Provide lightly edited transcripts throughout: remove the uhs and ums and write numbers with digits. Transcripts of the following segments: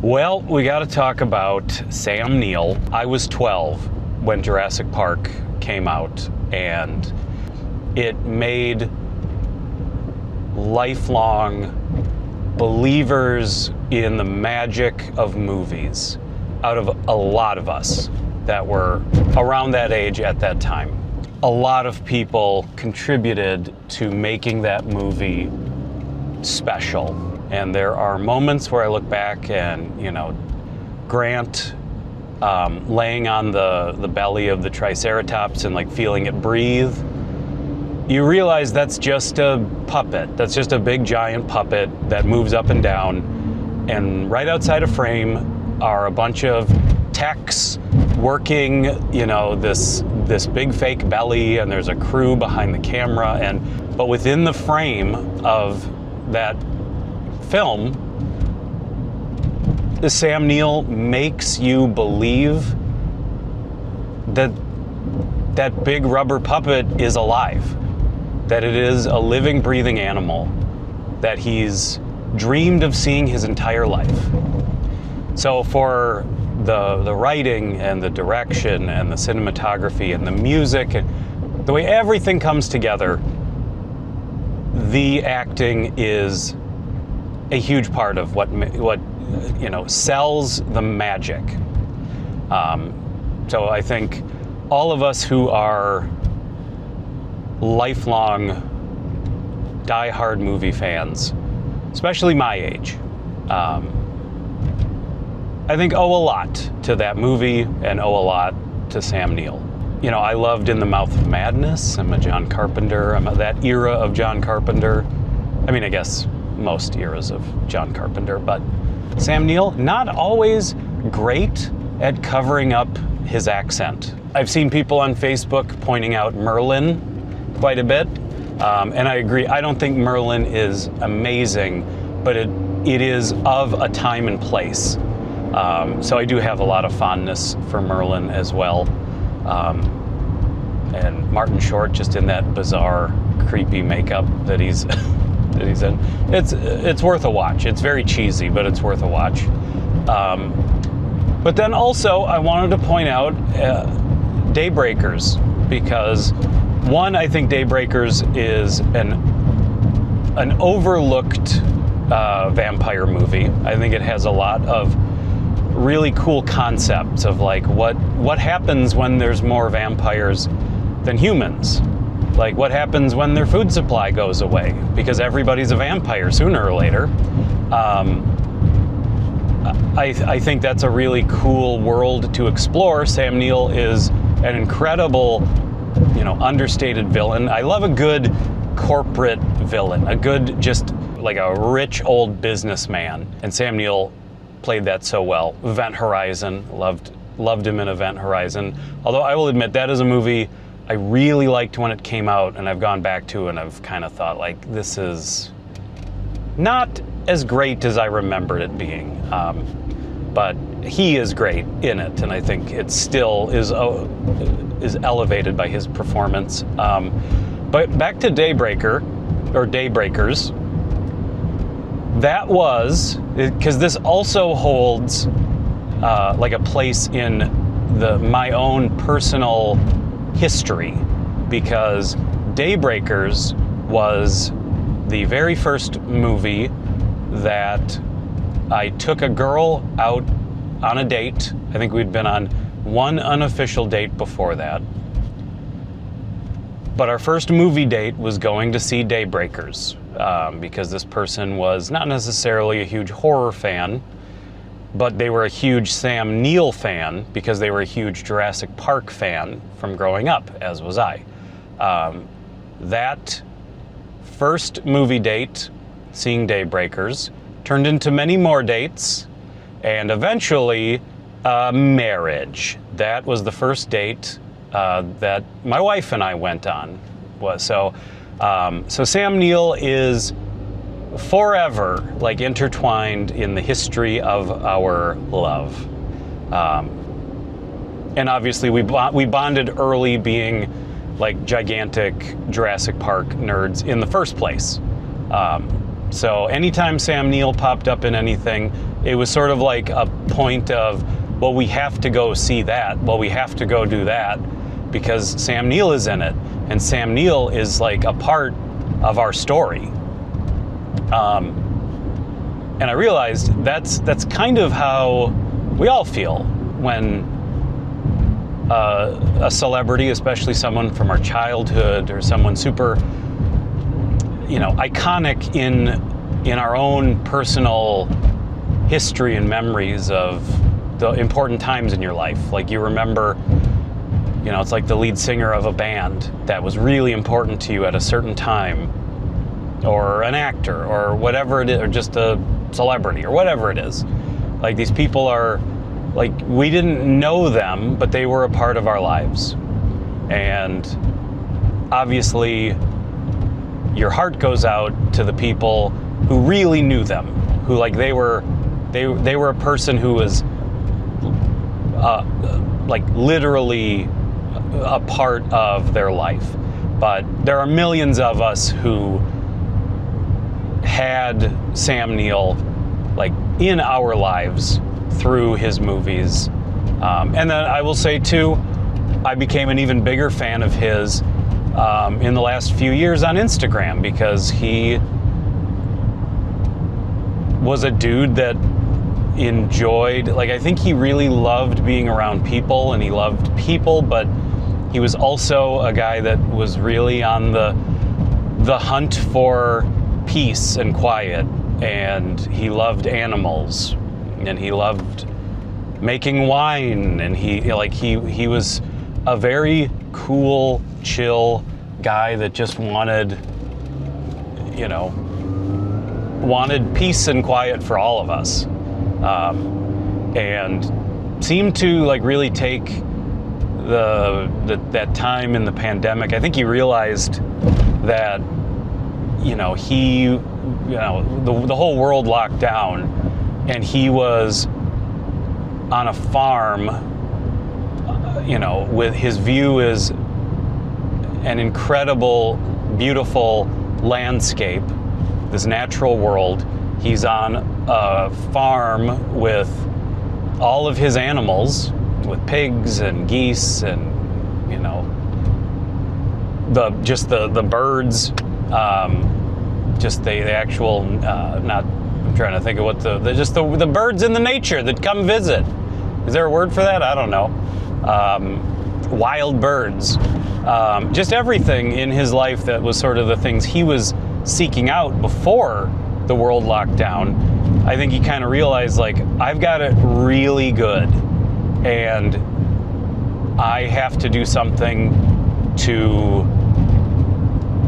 Well, we got to talk about Sam Neill. I was 12 when Jurassic Park came out, and it made lifelong believers in the magic of movies out of a lot of us that were around that age at that time. A lot of people contributed to making that movie special. And there are moments where I look back and, Grant laying on the belly of the Triceratops and like feeling it breathe. You realize that's just a puppet. That's just a big giant puppet that moves up and down. And right outside a frame are a bunch of techs working, this big fake belly, and there's a crew behind the camera. But within the frame of that film, Sam Neill makes you believe that that big rubber puppet is alive, that it is a living, breathing animal that he's dreamed of seeing his entire life. So for the writing and the direction and the cinematography and the music and the way everything comes together, the acting is a huge part of what sells the magic. So I think all of us who are lifelong die-hard movie fans, especially my age, I think owe a lot to that movie and owe a lot to Sam Neill. I loved In the Mouth of Madness. I'm a John Carpenter. I'm that era of John Carpenter. I guess most eras of John Carpenter, but Sam Neill, not always great at covering up his accent. I've seen people on Facebook pointing out Merlin quite a bit, and I agree. I don't think Merlin is amazing, but it is of a time and place. So I do have a lot of fondness for Merlin as well. And Martin Short, just in that bizarre, creepy makeup that he's that he's in. It's worth a watch. It's very cheesy, but it's worth a watch. But then also, I wanted to point out Daybreakers, because one, I think Daybreakers is an overlooked vampire movie. I think it has a lot of really cool concepts of like what happens when there's more vampires than humans. Like what happens when their food supply goes away, because everybody's a vampire sooner or later. I think that's a really cool world to explore. Sam Neill is an incredible, understated villain. I love a good corporate villain, a good, just like a rich old businessman. And Sam Neill played that so well. Event Horizon, loved him in Event Horizon. Although I will admit that is a movie I really liked when it came out, and I've gone back to and I've kind of thought like, this is not as great as I remembered it being. But he is great in it, and I think it still is elevated by his performance. But back to Daybreakers, that was, because this also holds like a place in my own personal history, because Daybreakers was the very first movie that I took a girl out on a date. I think we'd been on one unofficial date before that. But our first movie date was going to see Daybreakers, because this person was not necessarily a huge horror fan, but they were a huge Sam Neill fan because they were a huge Jurassic Park fan from growing up, as was I. That first movie date, seeing Daybreakers, turned into many more dates, and eventually marriage. That was the first date that my wife and I went on. So Sam Neill is forever like intertwined in the history of our love. And obviously we bonded early, being like gigantic Jurassic Park nerds in the first place. So anytime Sam Neill popped up in anything, it was sort of like a point of, well, we have to go see that. Well, we have to go do that because Sam Neill is in it. And Sam Neill is like a part of our story. And I realized that's kind of how we all feel when a celebrity, especially someone from our childhood or someone super, iconic in our own personal history and memories of the important times in your life. Like you remember, it's like the lead singer of a band that was really important to you at a certain time, or an actor, or whatever it is, or just a celebrity, or whatever it is. Like these people are, like, we didn't know them, but they were a part of our lives. And obviously, your heart goes out to the people who really knew them, who like they were a person who was like literally a part of their life. But there are millions of us who had Sam Neill like in our lives through his movies. And then I will say too, I became an even bigger fan of his in the last few years on Instagram, because he was a dude that enjoyed, like, I think he really loved being around people, and he loved people, but he was also a guy that was really on the hunt for peace and quiet, and he loved animals, and he loved making wine, and he was a very cool, chill guy that just wanted peace and quiet for all of us, and seemed to like really take that time in the pandemic. I think he realized that the whole world locked down, and he was on a farm, with his view is an incredible, beautiful landscape, this natural world. He's on a farm with all of his animals, with pigs and geese and, the birds, just the actual, I'm trying to think of what the birds in the nature that come visit. Is there a word for that? I don't know. Wild birds. Just everything in his life that was sort of the things he was seeking out before the world locked down. I think he kind of realized, like, I've got it really good, and I have to do something to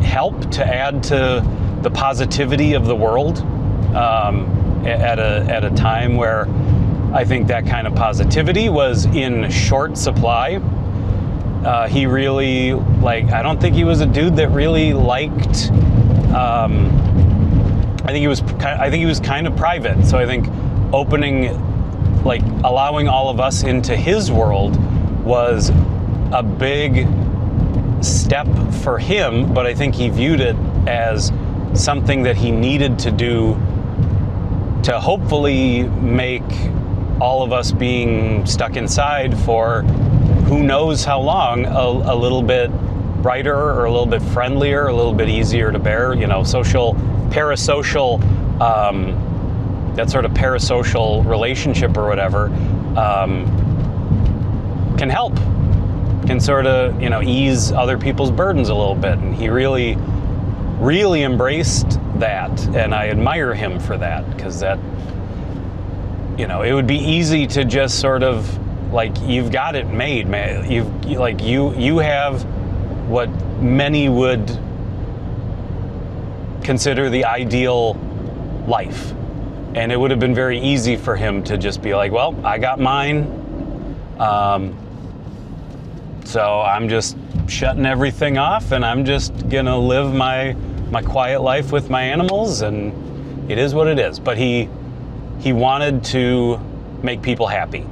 help, to add to the positivity of the world at a time where I think that kind of positivity was in short supply. He really, I don't think he was a dude that really liked, I think he was kind of private. So I think allowing all of us into his world was a big step for him, but I think he viewed it as something that he needed to do to hopefully make all of us being stuck inside for who knows how long a little bit brighter, or a little bit friendlier, a little bit easier to bear, social, parasocial, that sort of parasocial relationship or whatever, can help, can sort of, ease other people's burdens a little bit. And he really, really embraced that, and I admire him for that, because that, it would be easy to just sort of, you've got it made, man. You have what many would consider the ideal life. And it would have been very easy for him to just be like, well, I got mine. So I'm just shutting everything off, and I'm just gonna live my quiet life with my animals, and it is what it is. But he wanted to make people happy.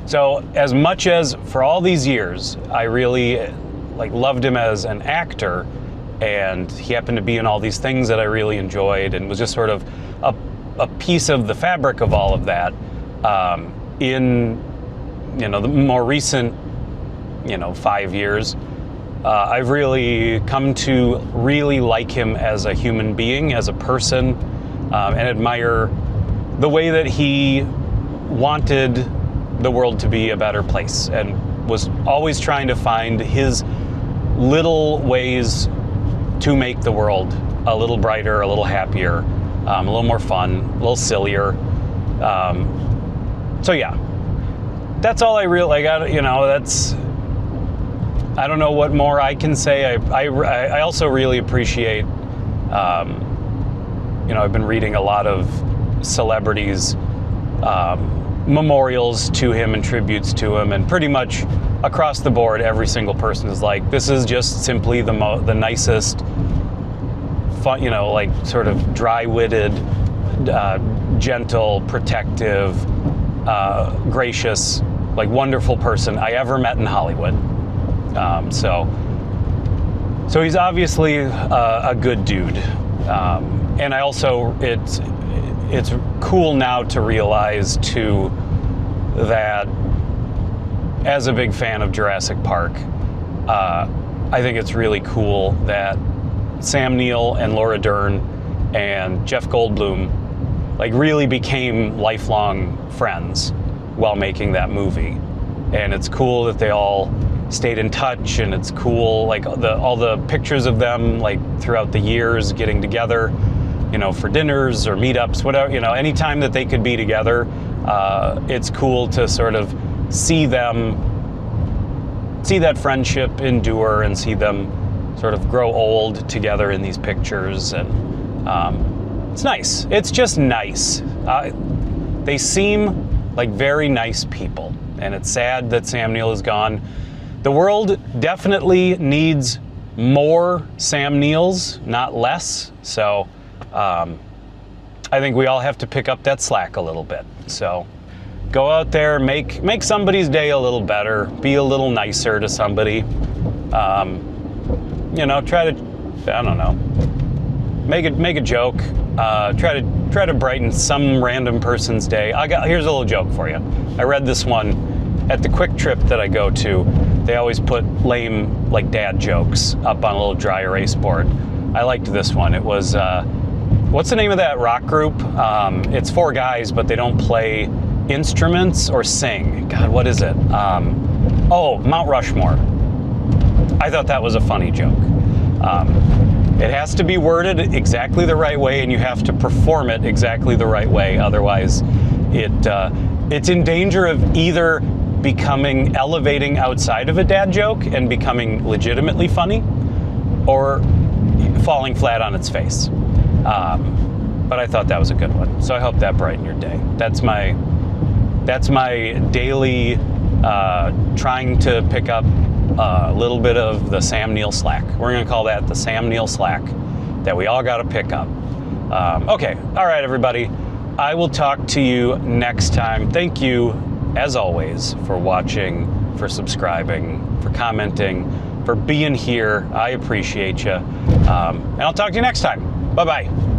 So as much as for all these years, I really loved him as an actor, and he happened to be in all these things that I really enjoyed, and was just sort of a piece of the fabric of all of that. In the more recent 5 years, I've really come to really like him as a human being, as a person, and admire the way that he wanted the world to be a better place and was always trying to find his little ways to make the world a little brighter, a little happier, a little more fun, a little sillier. So yeah, that's all I really got. That's, I don't know what more I can say. I also really appreciate, I've been reading a lot of celebrities' memorials to him and tributes to him, and pretty much across the board, every single person is like, this is just simply the nicest, fun, like sort of dry-witted, gentle, protective, gracious, like wonderful person I ever met in Hollywood. So he's obviously a good dude. And I also, it's cool now to realize too that as a big fan of Jurassic Park, I think it's really cool that Sam Neill and Laura Dern and Jeff Goldblum like really became lifelong friends while making that movie. And it's cool that they all stayed in touch, and it's cool like all the pictures of them like throughout the years getting together, for dinners or meetups, whatever, anytime that they could be together. It's cool to sort of see that friendship endure and see them sort of grow old together in these pictures. And it's nice. It's just nice. They seem like very nice people, and it's sad that Sam Neill is gone. The world definitely needs more Sam Neills, not less. So I think we all have to pick up that slack a little bit. So go out there, make somebody's day a little better, be a little nicer to somebody. Try to, I don't know, make a joke. Try to brighten some random person's day. Here's a little joke for you. I read this one at the Quick Trip that I go to. They always put lame like dad jokes up on a little dry erase board. I liked this one. It was, what's the name of that rock group? It's 4 guys, but they don't play instruments or sing. God, what is it? Mount Rushmore. I thought that was a funny joke. It has to be worded exactly the right way, and you have to perform it exactly the right way. Otherwise, it's in danger of either elevating outside of a dad joke and becoming legitimately funny, or falling flat on its face. But I thought that was a good one. So I hope that brightened your day. That's my daily trying to pick up a little bit of the Sam Neill slack. We're going to call that the Sam Neill slack that we all got to pick up. Okay. All right, everybody. I will talk to you next time. Thank you, as always, for watching, for subscribing, for commenting, for being here. I appreciate you. And I'll talk to you next time. Bye-bye.